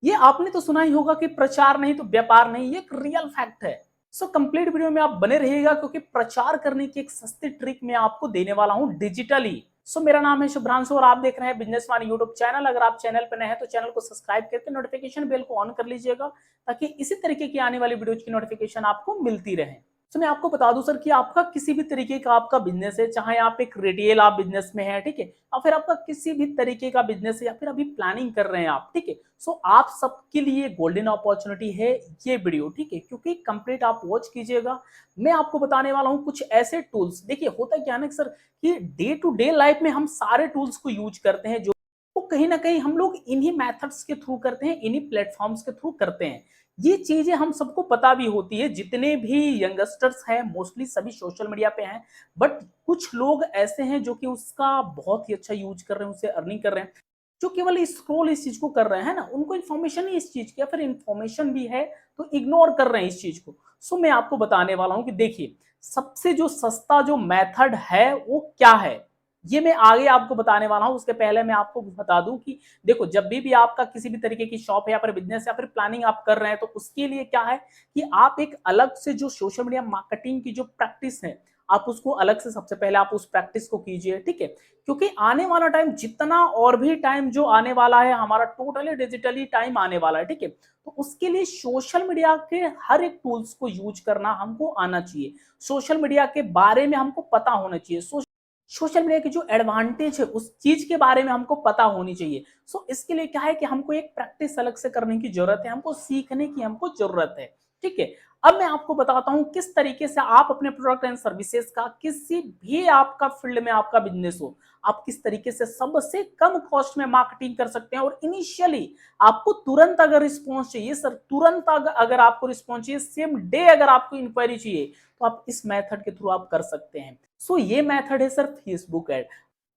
ये आपने तो सुना ही होगा कि प्रचार नहीं तो व्यापार नहीं, ये एक रियल फैक्ट है। सो कंप्लीट वीडियो में आप बने रहिएगा क्योंकि प्रचार करने की एक सस्ती ट्रिक मैं आपको देने वाला हूं डिजिटली। सो मेरा नाम है शुभ्रांशु और आप देख रहे हैं बिजनेसमैन यूट्यूब चैनल। अगर आप चैनल पर नए हैं तो चैनल को सब्सक्राइब करके नोटिफिकेशन बेल को ऑन कर लीजिएगा ताकि इसी तरीके की आने वाली वीडियो की नोटिफिकेशन आपको मिलती रहे। तो मैं आपको बता दूं सर कि आपका किसी भी तरीके का आपका बिजनेस है, चाहे आप एक रिटेल आप बिजनेस में है, ठीक है, या फिर आपका किसी भी तरीके का बिजनेस है या फिर अभी प्लानिंग कर रहे हैं आप, ठीक है। सो आप सबके लिए गोल्डन अपॉर्चुनिटी है ये वीडियो, ठीक है, क्योंकि कंप्लीट आप वॉच कीजिएगा। मैं आपको बताने वाला हूं कुछ ऐसे टूल्स। देखिए होता क्या है ना सर कि डे टू डे लाइफ में हम सारे टूल्स को यूज करते हैं, जो तो कहीं ना कहीं हम लोग इन्हीं मेथड्स के थ्रू करते हैं, इन्हीं प्लेटफॉर्म्स के थ्रू करते हैं। ये चीजें हम सबको पता भी होती है, जितने भी यंगस्टर्स हैं मोस्टली सभी सोशल मीडिया पे हैं। बट कुछ लोग ऐसे हैं जो कि उसका बहुत ही अच्छा यूज कर रहे हैं, उससे अर्निंग कर रहे हैं। जो केवल स्क्रॉल इस चीज को कर रहे हैं ना, उनको इन्फॉर्मेशन नहीं इस चीज की, या फिर इन्फॉर्मेशन भी है तो इग्नोर कर रहे हैं इस चीज को। सो मैं आपको बताने वाला हूं कि देखिए सबसे जो सस्ता जो मेथड है वो क्या है, ये मैं आगे आपको बताने वाला हूं। उसके पहले मैं आपको बता दूं कि देखो जब भी आपका किसी भी तरीके की शॉप है या फिर बिजनेस या फिर प्लानिंग आप कर रहे हैं, तो उसके लिए क्या है कि आप एक अलग से जो सोशल मीडिया मार्केटिंग की जो प्रैक्टिस है, आप उसको अलग से सबसे पहले आप उस प्रैक्टिस को कीजिए, ठीक है। क्योंकि आने वाला टाइम जितना और भी टाइम जो आने वाला है हमारा टोटली डिजिटली टाइम आने वाला है, ठीक है। तो उसके लिए सोशल मीडिया के हर एक टूल्स को यूज करना हमको आना चाहिए। सोशल मीडिया के बारे में हमको पता होना चाहिए। सोशल मीडिया की जो एडवांटेज है उस चीज के बारे में हमको पता होनी चाहिए। सो इसके लिए क्या है कि हमको एक प्रैक्टिस अलग से करने की जरूरत है, हमको सीखने की हमको जरूरत है, ठीक है। अब मैं आपको बताता हूं किस तरीके से आप अपने प्रोडक्ट एंड सर्विसेज का किसी भी आपका फील्ड में आपका बिजनेस हो, आप किस तरीके से सबसे कम कॉस्ट में मार्केटिंग कर सकते हैं। और इनिशियली आपको तुरंत अगर रिस्पॉन्स चाहिए सर, तुरंत अगर आपको रिस्पॉन्स चाहिए, सेम डे अगर आपको इंक्वायरी चाहिए, तो आप इस मेथड के थ्रू आप कर सकते हैं। सो ये मेथड है सर फेसबुक एड।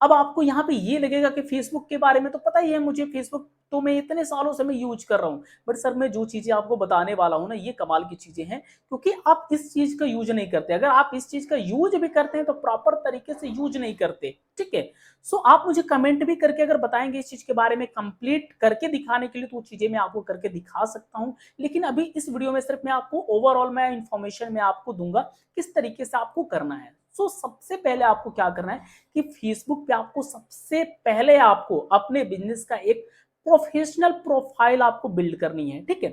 अब आपको यहाँ पे ये लगेगा कि फेसबुक के बारे में तो पता ही है मुझे, फेसबुक तो मैं इतने सालों से मैं यूज कर रहा हूँ। बट सर मैं जो चीजें आपको बताने वाला हूँ ना, ये कमाल की चीजें हैं, क्योंकि आप इस चीज का यूज नहीं करते। अगर आप इस चीज का यूज भी करते हैं तो प्रॉपर तरीके से यूज नहीं करते, ठीक है। सो आप मुझे कमेंट भी करके अगर बताएंगे इस चीज के बारे में कंप्लीट करके दिखाने के लिए, तो वो चीजें मैं आपको करके दिखा सकता हूँ। लेकिन अभी इस वीडियो में सिर्फ मैं आपको ओवरऑल मैं इंफॉर्मेशन में आपको दूंगा किस तरीके से आपको करना है। सो सबसे पहले आपको क्या करना है कि फेसबुक पे आपको सबसे पहले आपको अपने बिजनेस का एक प्रोफेशनल प्रोफाइल आपको बिल्ड करनी है, ठीक है।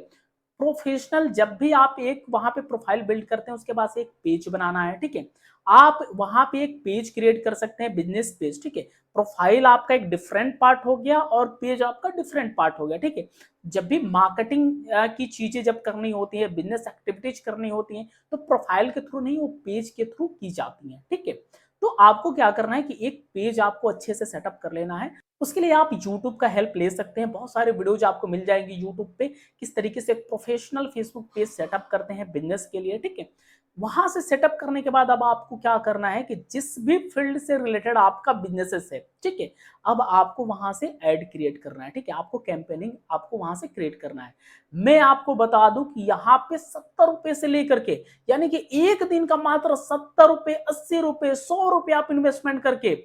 प्रोफेशनल जब भी आप एक वहां पे प्रोफाइल बिल्ड करते हैं, उसके बाद से एक पेज बनाना है, ठीक है। आप वहां पे एक पेज क्रिएट कर सकते हैं, बिजनेस पेज, ठीक है। प्रोफाइल आपका एक डिफरेंट पार्ट हो गया और पेज आपका डिफरेंट पार्ट हो गया, ठीक है। जब भी मार्केटिंग की चीजें जब करनी होती है, बिजनेस एक्टिविटीज करनी होती हैं, तो प्रोफाइल के थ्रू नहीं, वो पेज के थ्रू की जाती है, ठीक है। तो आपको क्या करना है कि एक पेज आपको अच्छे से सेटअप कर लेना है। उसके लिए आप YouTube का हेल्प ले सकते हैं, बहुत सारे वीडियोज आपको मिल जाएंगे YouTube पे किस तरीके से प्रोफेशनल फेसबुक पेज सेटअप करते हैं बिजनेस के लिए, ठीक है। वहां से सेटअप करने के बाद अब आपको क्या करना है कि जिस भी फील्ड से रिलेटेड आपका बिजनेस है, ठीक है, अब आपको वहां से एड क्रिएट करना है, ठीक है। आपको कैंपेनिंग आपको वहां से क्रिएट करना है। मैं आपको बता दूं कि यहाँ पे 70 रुपए से लेकर के, यानी कि एक दिन का मात्र 70 रुपए, 80 रुपए, 100 रुपए आप इन्वेस्टमेंट करके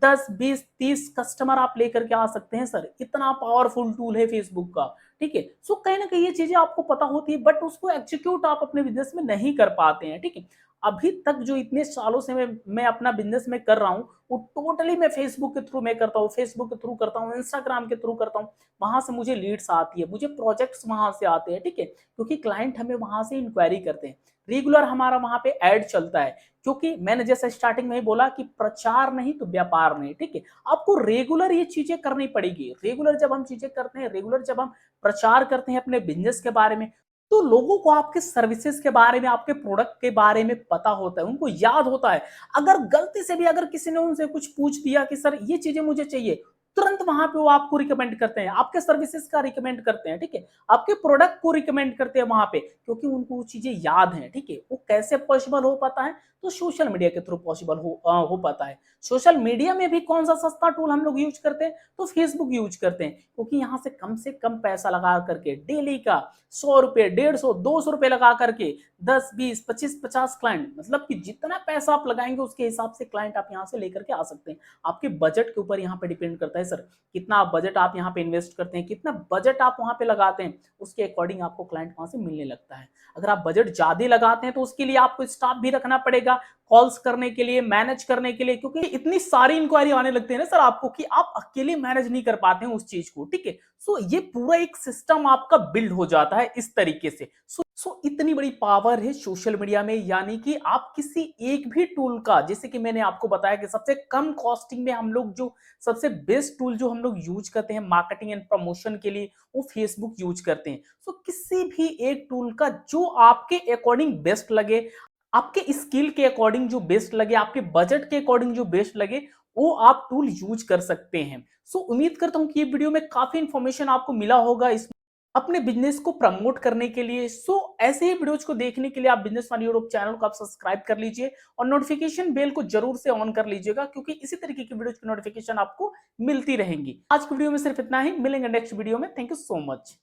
10, 20, 30 कस्टमर आप लेकर के आ सकते हैं सर। इतना पावरफुल टूल है फेसबुक का, ठीक है। सो कहीं ना कहीं ये चीजें आपको पता होती है, बट उसको एग्जीक्यूट आप अपने बिजनेस में नहीं कर पाते हैं, ठीक है। अभी तक जो इतने सालों से मैं अपना बिजनेस में कर रहा हूँ, वो टोटली मैं फेसबुक के थ्रू मैं करता हूँ, फेसबुक के थ्रू करता हूँ, इंस्टाग्राम के थ्रू करता हूँ। वहां से मुझे लीड्स आती है, मुझे प्रोजेक्ट्स वहां से आते हैं, ठीक है, क्योंकि क्लाइंट हमें वहां से इंक्वायरी करते हैं। रेगुलर हमारा वहां पे एड चलता है, क्योंकि मैंने जैसे स्टार्टिंग में ही बोला कि प्रचार नहीं तो व्यापार नहीं, ठीक है। आपको रेगुलर ये चीजें करनी पड़ेगी। रेगुलर जब हम चीजें करते हैं, रेगुलर जब हम प्रचार करते हैं अपने बिजनेस के बारे में, तो लोगों को आपके सर्विसेज के बारे में, आपके प्रोडक्ट के बारे में पता होता है, उनको याद होता है। अगर गलती से भी अगर किसी ने उनसे कुछ पूछ दिया कि सर ये चीजें मुझे चाहिए, तुरंत वहां पे वो आपको रिकमेंड करते हैं, आपके सर्विसेज का रिकमेंड करते हैं, ठीक है। आपके प्रोडक्ट को रिकमेंड करते हैं वहां पे, क्योंकि उनको वो चीजें याद हैं, ठीक है। वो कैसे पॉसिबल हो पाता है, तो सोशल मीडिया के थ्रू पॉसिबल हो पाता है। सोशल मीडिया में भी कौन सा सस्ता टूल हम लोग यूज करते हैं, तो फेसबुक यूज करते हैं, क्योंकि यहाँ से कम पैसा लगा करके डेली का 100 रुपए, 150, 200 रुपए लगा करके 10, 20, 25, 50 क्लाइंट, मतलब कि जितना पैसा आप लगाएंगे उसके हिसाब से क्लाइंट आप यहाँ से लेकर के आ सकते हैं। आपके बजट के ऊपर यहाँ पे डिपेंड करता है सर, कितना बजट आप यहाँ पे इन्वेस्ट करते हैं, कितना बजट आप वहाँ पे लगाते हैं, उसके अकॉर्डिंग आपको क्लाइंट वहाँ से मिलने लगता है। अगर आप बजट ज्यादा लगाते हैं तो उसके लिए आपको स्टाफ भी रखना पड़ेगा, कॉल्स करने के लिए, मैनेज करने के लिए, क्योंकि इतनी सारी इंक्वायरी आने लगती है ना सर आपको कि आप अकेले मैनेज नहीं कर पाते हैं उस चीज को, ठीक है। सो ये पूरा एक सिस्टम आपका बिल्ड हो जाता है इस तरीके से। सो इतनी बड़ी पावर है सोशल मीडिया में, यानी कि आप किसी एक भी टूल का, जैसे कि मैंने आपको बताया कि सबसे कम कॉस्टिंग में हम लोग जो सबसे बेस्ट टूल जो हम लोग यूज करते हैं मार्केटिंग एंड प्रमोशन के लिए, वो फेसबुक यूज करते हैं। सो किसी भी एक टूल का जो आपके अकॉर्डिंग बेस्ट लगे, आपके स्किल के अकॉर्डिंग जो बेस्ट लगे, आपके बजट के अकॉर्डिंग जो बेस्ट लगे, वो आप टूल यूज कर सकते हैं। सो उम्मीद करता हूं कि ये वीडियो में काफी इंफॉर्मेशन आपको मिला होगा इस अपने बिजनेस को प्रमोट करने के लिए। सो ऐसे ही वीडियोज को देखने के लिए आप बिजनेस वन यूरोप चैनल को आप सब्सक्राइब कर लीजिए और नोटिफिकेशन बेल को जरूर से ऑन कर लीजिएगा, क्योंकि इसी तरीके की वीडियोज की नोटिफिकेशन आपको मिलती रहेंगी। आज की वीडियो में सिर्फ इतना ही, मिलेंगे नेक्स्ट वीडियो में। Thank you so much.